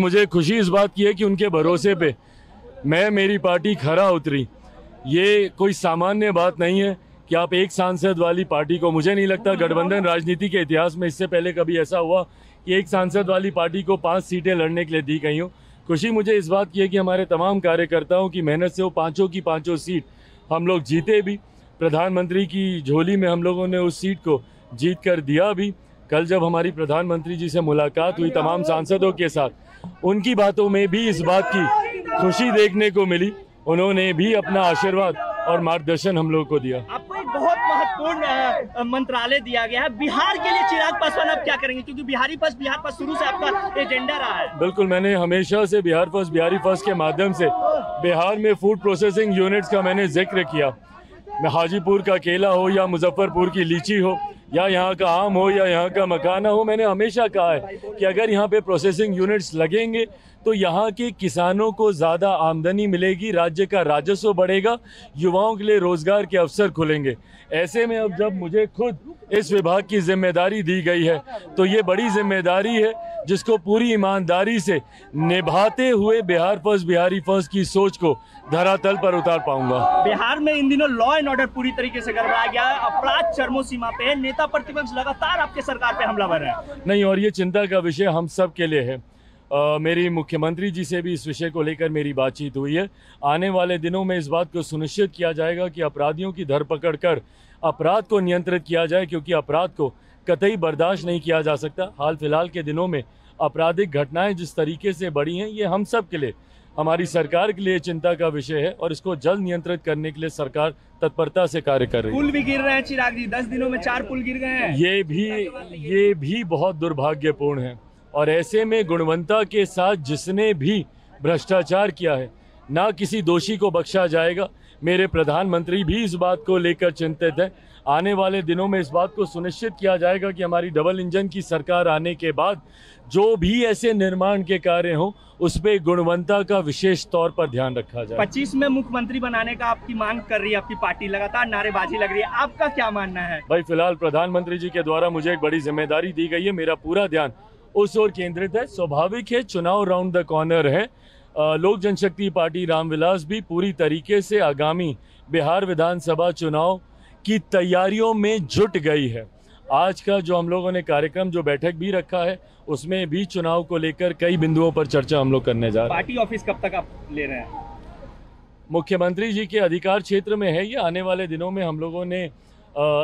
मुझे खुशी इस बात की है कि उनके भरोसे पे मेरी पार्टी खरा उतरी। ये कोई सामान्य बात नहीं है कि आप एक सांसद वाली पार्टी को, मुझे नहीं लगता गठबंधन राजनीति के इतिहास में इससे पहले कभी ऐसा हुआ कि एक सांसद वाली पार्टी को 5 सीटें लड़ने के लिए दी गई हों। खुशी मुझे इस बात की है कि हमारे तमाम कार्यकर्ताओं की मेहनत से वो पाँचों की पाँचों सीट हम लोग जीते भी। प्रधानमंत्री की झोली में हम लोगों ने उस सीट को जीत कर दिया भी। कल जब हमारी प्रधानमंत्री जी से मुलाकात हुई तमाम सांसदों के साथ, उनकी बातों में भी इस बात की खुशी देखने को मिली। उन्होंने भी अपना आशीर्वाद और मार्गदर्शन हम लोगों को दिया। आपको एक बहुत महत्वपूर्ण मंत्रालय दिया गया है बिहार के लिए। चिराग पासवान अब क्या करेंगे, क्योंकि बिहार फर्स्ट शुरू से आपका एजेंडा रहा है? बिल्कुल, मैंने हमेशा से बिहारी फर्स्ट के माध्यम से बिहार में फूड प्रोसेसिंग यूनिट्स का मैंने जिक्र किया। हाजीपुर का केला हो या मुजफ्फरपुर की लीची हो या यहाँ का आम हो या यहाँ का मखाना हो, मैंने हमेशा कहा है कि अगर यहाँ पे प्रोसेसिंग यूनिट्स लगेंगे तो यहाँ के किसानों को ज़्यादा आमदनी मिलेगी, राज्य का राजस्व बढ़ेगा, युवाओं के लिए रोजगार के अवसर खुलेंगे। ऐसे में अब जब मुझे खुद इस विभाग की जिम्मेदारी दी गई है तो ये बड़ी जिम्मेदारी है जिसको पूरी ईमानदारी से निभाते हुए बिहारी फर्स्ट की सोच को धरातल पर उतार पाऊंगा। बिहार में इन दिनों लॉ एंड ऑर्डर पूरी तरीके से गड़बड़ा गया है, अपराध चरमो सीमा पे है, नेता प्रतिपक्ष लगातार आपके सरकार पे हमलावर है। नहीं, और ये चिंता का विषय हम सब के लिए है। मेरी मुख्यमंत्री जी से भी इस विषय को लेकर मेरी बातचीत हुई है। आने वाले दिनों में इस बात को सुनिश्चित किया जाएगा कि अपराधियों की धरपकड़ कर अपराध को नियंत्रित किया जाए, क्योंकि अपराध को कतई बर्दाश्त नहीं किया जा सकता। हाल फिलहाल के दिनों में आपराधिक घटनाएं जिस तरीके से बढ़ी हैं, ये हम सब के लिए, हमारी सरकार के लिए चिंता का विषय है और इसको जल्द नियंत्रित करने के लिए सरकार तत्परता से कार्य कर रही है। पुल भी गिर रहे हैं चिराग जी, 10 दिनों में 4 पुल गिर गए हैं। ये भी बहुत दुर्भाग्यपूर्ण है और ऐसे में गुणवत्ता के साथ जिसने भी भ्रष्टाचार किया है, ना किसी दोषी को बख्शा जाएगा। मेरे प्रधानमंत्री भी इस बात को लेकर चिंतित है। आने वाले दिनों में इस बात को सुनिश्चित किया जाएगा कि हमारी डबल इंजन की सरकार आने के बाद जो भी ऐसे निर्माण के कार्य हों उस पर गुणवत्ता का विशेष तौर पर ध्यान रखा जाए। 25 में मुख्यमंत्री बनाने का आपकी मांग कर रही है आपकी पार्टी, लगातार नारेबाजी लग रही है, आपका क्या मानना है? भाई, फिलहाल प्रधानमंत्री जी के द्वारा मुझे एक बड़ी जिम्मेदारी दी गई है, मेरा पूरा ध्यान उस ओर केंद्रित है। स्वाभाविक है, चुनाव राउंड द कॉर्नर है। लोक जनशक्ति पार्टी रामविलास भी पूरी तरीके से आगामी बिहार विधानसभा चुनाव की तैयारियों में जुट गई है। आज का जो हम लोगों ने कार्यक्रम, जो बैठक भी रखा है, उसमें भी चुनाव को लेकर कई बिंदुओं पर चर्चा हम लोग करने जा रहे हैं। पार्टी ऑफिस कब तक आप ले रहे हैं? मुख्यमंत्री जी के अधिकार क्षेत्र में है ये। आने वाले दिनों में हम लोगों ने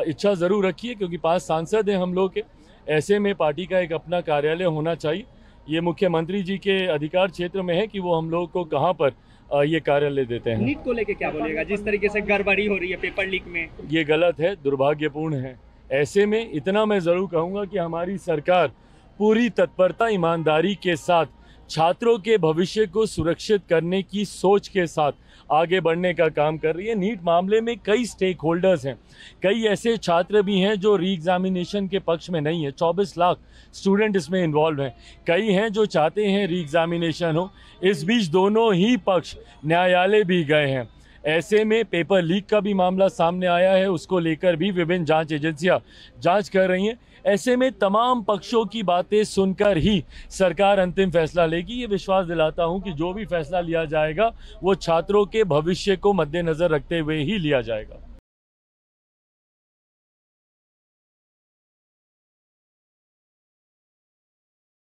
इच्छा जरूर रखी है, क्योंकि 5 सांसद हैं हम लोग के, ऐसे में पार्टी का एक अपना कार्यालय होना चाहिए। ये मुख्यमंत्री जी के अधिकार क्षेत्र में है कि वो हम लोग को कहाँ पर ये कार्यालय देते हैं। नीट को लेके क्या बोलेगा? जिस तरीके से गड़बड़ी हो रही है पेपर लीक में, ये गलत है, दुर्भाग्यपूर्ण है। ऐसे में इतना मैं जरूर कहूँगा कि हमारी सरकार पूरी तत्परता, ईमानदारी के साथ छात्रों के भविष्य को सुरक्षित करने की सोच के साथ आगे बढ़ने का काम कर रही है। नीट मामले में कई स्टेक होल्डर्स हैं, कई ऐसे छात्र भी हैं जो री एग्जामिनेशन के पक्ष में नहीं है। 24 लाख स्टूडेंट इसमें इन्वॉल्व हैं। कई हैं जो चाहते हैं री एग्जामिनेशन हो। इस बीच दोनों ही पक्ष न्यायालय भी गए हैं। ऐसे में पेपर लीक का भी मामला सामने आया है, उसको लेकर भी विभिन्न जांच एजेंसियां जांच कर रही हैं। ऐसे में तमाम पक्षों की बातें सुनकर ही सरकार अंतिम फैसला लेगी। ये विश्वास दिलाता हूं कि जो भी फैसला लिया जाएगा वो छात्रों के भविष्य को मद्देनजर रखते हुए ही लिया जाएगा।